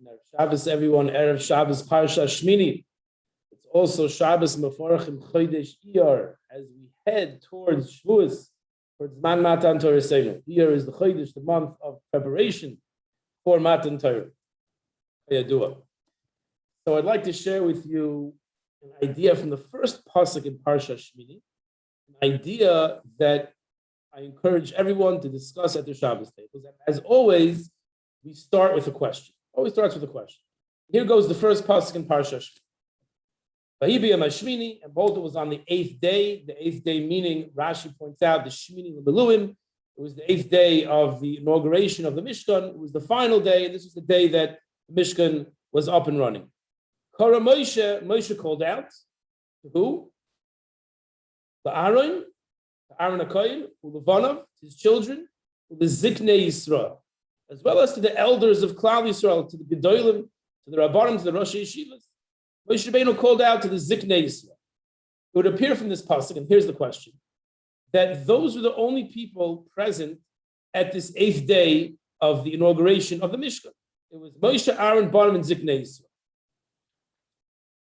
Erev Shabbos, everyone. Erev Shabbos, Parshas Shemini. It's also Shabbos Meforachim Chodesh Iyar as we head towards Shavuos, towards Man Matan Torah Seinu. Iyar is the Chodesh, the month of preparation for Matan Torah. So I'd like to share with you an idea from the first pasuk in Parshas Shemini, an idea that I encourage everyone to discuss at their Shabbos tables. And as always, we start with a question. Always starts with a question. Here goes the first pasuk in Parshas Shemini. And both was on the eighth day. The eighth day meaning, Rashi points out, the Shemini L'Meluim. It was the eighth day of the inauguration of the Mishkan. It was the final day, and this was the day that the Mishkan was up and running. Kara Moshe called out to who? The Aaron HaKohen, Ulevanov, his children, the Ziknei Yisrael, as well as to the elders of Klal Yisrael, to the Gedolim, to the Rabbanim, to the Rosh Yeshivas. Moshe Rabbeinu called out to the Ziknei Yisrael. It would appear from this pasuk, and here's the question, that those were the only people present at this eighth day of the inauguration of the Mishkan. It was Moshe, Aaron, Banim, and Ziknei Yisrael.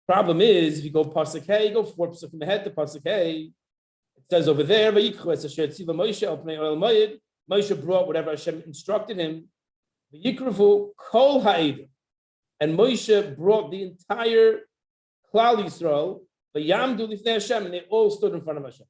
Problem is, if you go pasuk Hey, go 4 pasukim ahead to pasuk Hey, it says over there, Moshe brought whatever Hashem instructed him. V'yikravu kol ha'edim, and Moshe brought the entire Klal Yisrael. V'yamdu lifnei Hashem, and they all stood in front of Hashem.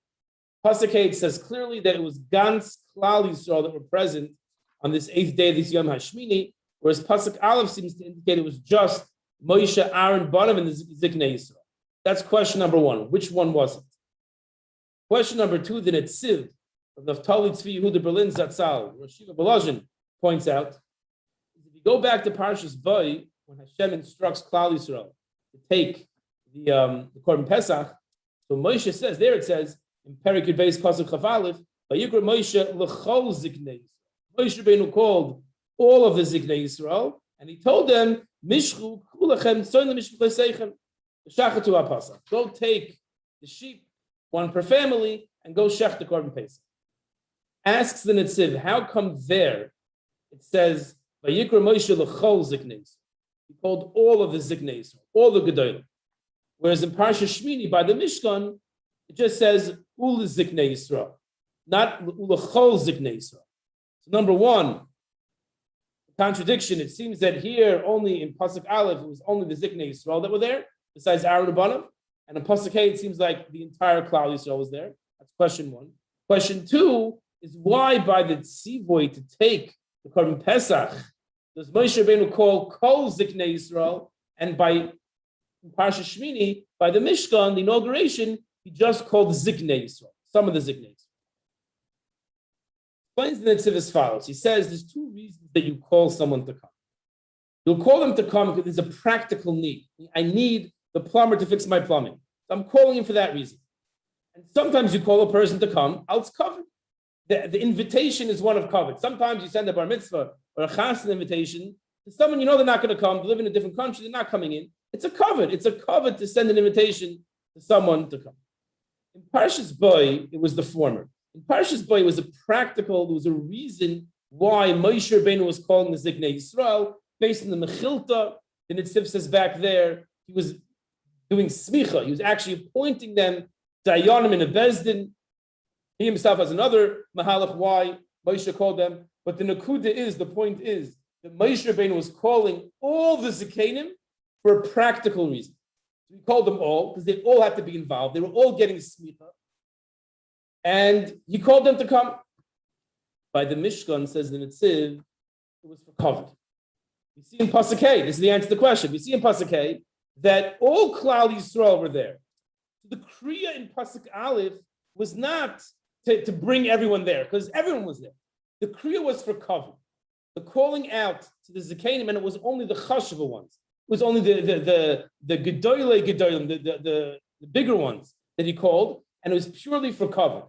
Pasuk Hey says clearly that it was Gans Klal Yisrael that were present on this eighth day of this Yom HaShmini, whereas pasuk Aleph seems to indicate it was just Moshe, Aaron, Banim, and the Ziknei Yisrael. That's question number one. Which one was it? Question number two, the Netziv of Naftali Tzvi Yehuda Berlin Zatzal, Rashiva Belazhin points out, if you go back to Parshas Boy, when Hashem instructs Klal Yisrael to take the Korban Pesach, so Moshe says, there it says, in Perek Yud Beis Pasuk Chaf Aleph, Vayikra Moshe l'chol Ziknei Yisrael. Moshe Rabbeinu called all of the Ziknei Yisrael, and he told them, Mishchu kulachem tzoyin l'mishpachei shachatu ha'pasach. Go take the sheep, one per family, and go shech the korban pesach. Asks the Netziv, how come there it says Vayikra Moshe l'chol Ziknei Yisrael? He called all of the Ziknei Yisrael, all the Gedolim. Whereas in Parshas Shemini by the Mishkan, it just says Ul Ziknei Yisrael, not L'chol Ziknei Yisrael. So number one, contradiction. It seems that here only in pasuk Aleph it was only the Ziknei Yisrael that were there, besides Aaron and Banim, and in pasuk Hey it seems like the entire Klal Yisrael was there. That's question one. Question two is why by the tzivoy to take the Korban Pesach does Moshe Rabbeinu call Kol Ziknei Yisrael, and by Parshas Shemini by the Mishkan, the inauguration, he just called Ziknei Yisrael, some of the Ziknei Yisrael. Explains the Netziv as follows. He says there's two reasons that you call someone to come. You'll call them to come because there's a practical need. I need the plumber to fix my plumbing. So I'm calling him for that reason. And sometimes you call a person to come, it's covered. The invitation is one of covered. Sometimes you send a bar mitzvah or a chassan invitation to someone you know they're not going to come, they live in a different country, they're not coming in. It's a covered. It's a covered to send an invitation to someone to come. In Parshas Boy, it was the former. In Parshas Boy, it was a practical, there was a reason why Moshe Rabbeinu was calling the Ziknei Yisrael, based on the Mechilta. The Netziv says back there, he was doing smicha. He was actually appointing them dayanim in a bezdin. He himself has another mahalach why Moshe called them. But the point is, that Moshe Rabbeinu was calling all the Zikanim for a practical reason. So he called them all, because they all had to be involved. They were all getting smicha. And he called them to come. By the Mishkan, says the Netziv, it was for covered. We see in pasuk Hey, this is the answer to the question. We see in pasuk Hey that all Klal Yisrael were there. So the kriya in pasuk Aleph was not to bring everyone there, because everyone was there. The kriya was for covered. The calling out to the Zikanim, and it was only the chashuva ones. It was only the gedolim, the bigger ones that he called, and it was purely for cover.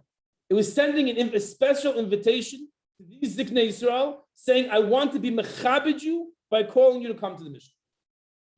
It was sending a special invitation to these Ziknei Yisrael, saying, I want to be mechabed you by calling you to come to the mission.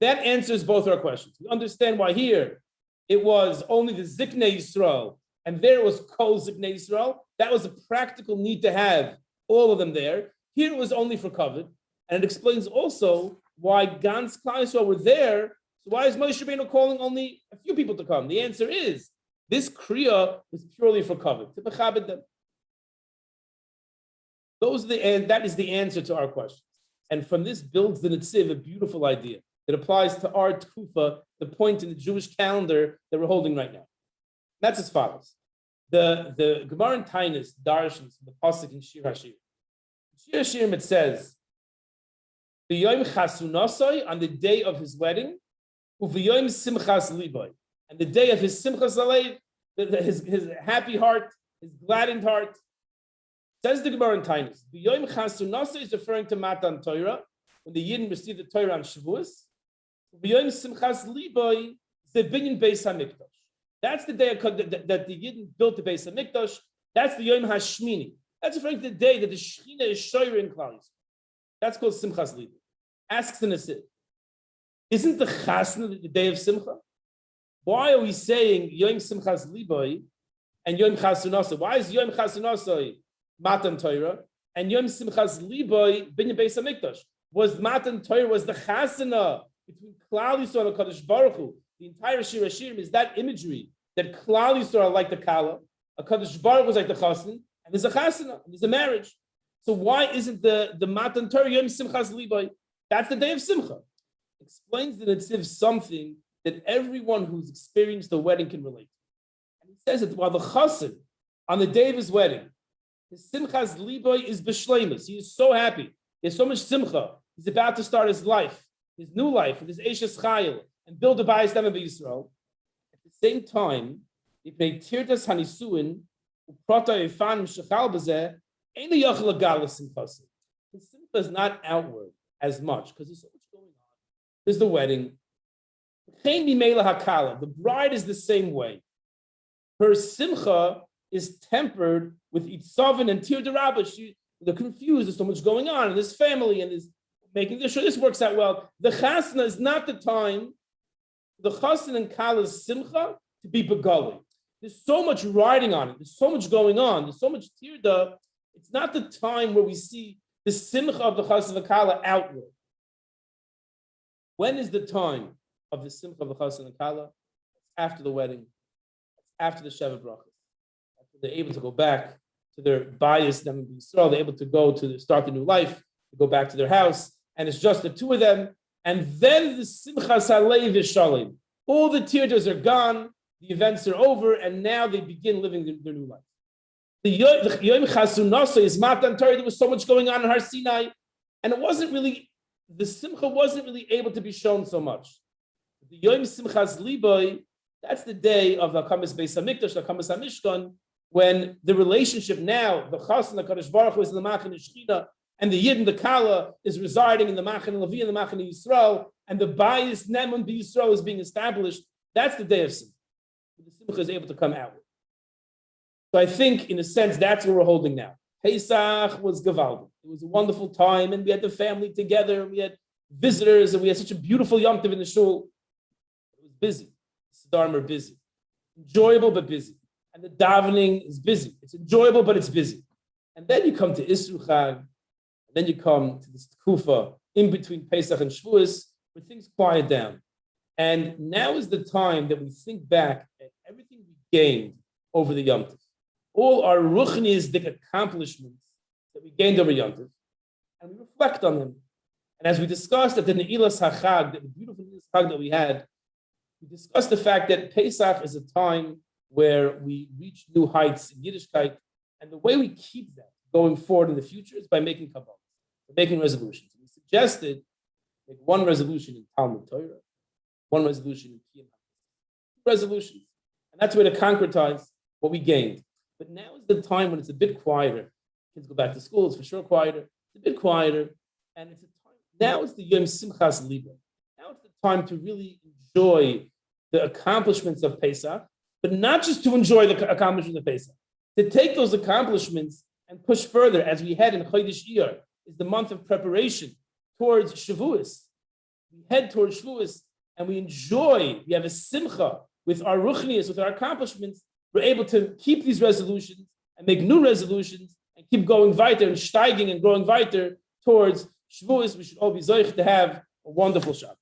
That answers both our questions. We understand why here it was only the Ziknei Yisrael, and there it was Kol Ziknei Yisrael. That was a practical need to have all of them there. Here it was only for covet, and it explains also why Gans Klal Yisrael were there. So why is Moshe Rabbeinu calling only a few people to come? The answer is this kriya was purely for kavod, to bechabed them. That is the answer to our questions. And from this builds the Netziv, a beautiful idea that applies to our tkufa, the point in the Jewish calendar that we're holding right now. That's as follows. The Gemara in Tainis, Darshans, the Pasuk in Shir Hashir. Shir Hashirim, it says, V'yom chasunasoi, on the day of his wedding, u'v'yom simchas liboy, and the day of his simchas alev, his happy heart, his gladdened heart. Says the Gemara in Tainis, V'yom chasunasoi is referring to Matan Torah, when the Yidden received the Torah on Shavuos. V'yom simchas liboy, the binyan Beis HaMikdash. That's the day that the Yidden built the Beis HaMikdash. That's the Yom HaShmini. That's referring to the day that the Shechina is shoyer in Klal Yisrael. That's called Simchas Liboy. Asks the Nesif, isn't the Chasna the day of Simcha? Why are we saying Yom Simchas Liboy and Yom Chasunasa? Why is Yom Chasunasa Matan Torah and Yom Simchas Liboy Binyan Beis HaMikdash? Was Matan Torah, was the Chasana between Klal Yisrael and Kadosh Baruch Hu? The entire Shir Hashirim is that imagery that Klal Yisrael like the Kala, a Kadosh Baruch Hu is like the Chassan, and there's a Chasana, and there's a marriage. So why isn't the Matan Torah Yom Simchas Liboy? That's the day of Simcha. Explains the Netziv something that everyone who's experienced the wedding can relate to. And he says that while the Chassan, on the day of his wedding, his Simchas Liboy is b'shleimus. He is so happy. There's so much Simcha. He's about to start his life, his new life, with his Eishes Chayil, and build a Bayis Dama B'Yisrael. At the same time, if they tirtas hanisuin, uprata ifan shechal b'zeh, ain't a yachal agalas simchas. His Simcha is not outward as much because there's so much going on. There's the wedding. The bride is the same way. Her Simcha is tempered with Itzavin and Tir Derabah. They're confused. There's so much going on in this family and is making sure this works out well. The Chasna is not the time. The Chasna and Kala's Simcha to be begali. There's so much riding on it. There's so much going on. There's so much tirda. It's not the time where we see the Simcha of the Chasna and Kala outward. When is the time of the Simcha of the Chasna and Kala? After the wedding. After the Sheva Brachas. After they're able to go back to their bias, them in Israel, they're able to go to start a new life, to go back to their house, and it's just the two of them. And then the Simchas Halev is Shalim. All the tirdas are gone, the events are over, and now they begin living their new life. The Yom Chasunasa is Matan Torah. There was so much going on in Har Sinai, and the Simcha wasn't really able to be shown so much. The Yom Simchas Liboy, that's the day of the Akamas Beis HaMikdash, the Akamas HaMishkan, when the relationship now, the Chassan, the Kadosh Baruch Hu is in the Machan Shechina, and the Yid and the Kala is residing in the Machan Levi and the Machan Yisrael, and the Bayis Neman B'Yisrael is being established. That's the day of Simcha. The Simcha is able to come out. So I think, in a sense, that's what we're holding now. Pesach was Gavaldi. It was a wonderful time, and we had the family together, and we had visitors, and we had such a beautiful Yom Tov in the shul. It was busy. The Siddharim are busy. Enjoyable, but busy. And the davening is busy. It's enjoyable, but it's busy. And then you come to Isru Chag, and then you come to this Kufa in between Pesach and Shavuos, where things quiet down. And now is the time that we think back at everything we gained over the Yom Tov. All our ruchnistic accomplishments that we gained over Yom Tov, and we reflect on them. And as we discussed at the Ne'ilas HaChag, the beautiful Ne'ilas HaChag that we had, we discussed the fact that Pesach is a time where we reach new heights in Yiddishkeit, and the way we keep that going forward in the future is by making Kabbalah, making resolutions. We suggested make one resolution in Talmud Torah, one resolution in Kiyam, resolutions, and that's way to concretize what we gained. But now is the time when it's a bit quieter. Kids go back to school, it's for sure quieter. It's a bit quieter, and it's a time. Now it's the Yom Simchas Liboy. Now it's the time to really enjoy the accomplishments of Pesach, but not just to enjoy the accomplishments of Pesach, to take those accomplishments and push further as we head in Chodesh Iyar, is the month of preparation towards Shavuos. We head towards Shavuos and we have a simcha with our ruchnias, with our accomplishments. We're able to keep these resolutions and make new resolutions and keep going weiter and steiging and growing weiter towards Shavuos. We should all be zoich to have A wonderful Shabbos.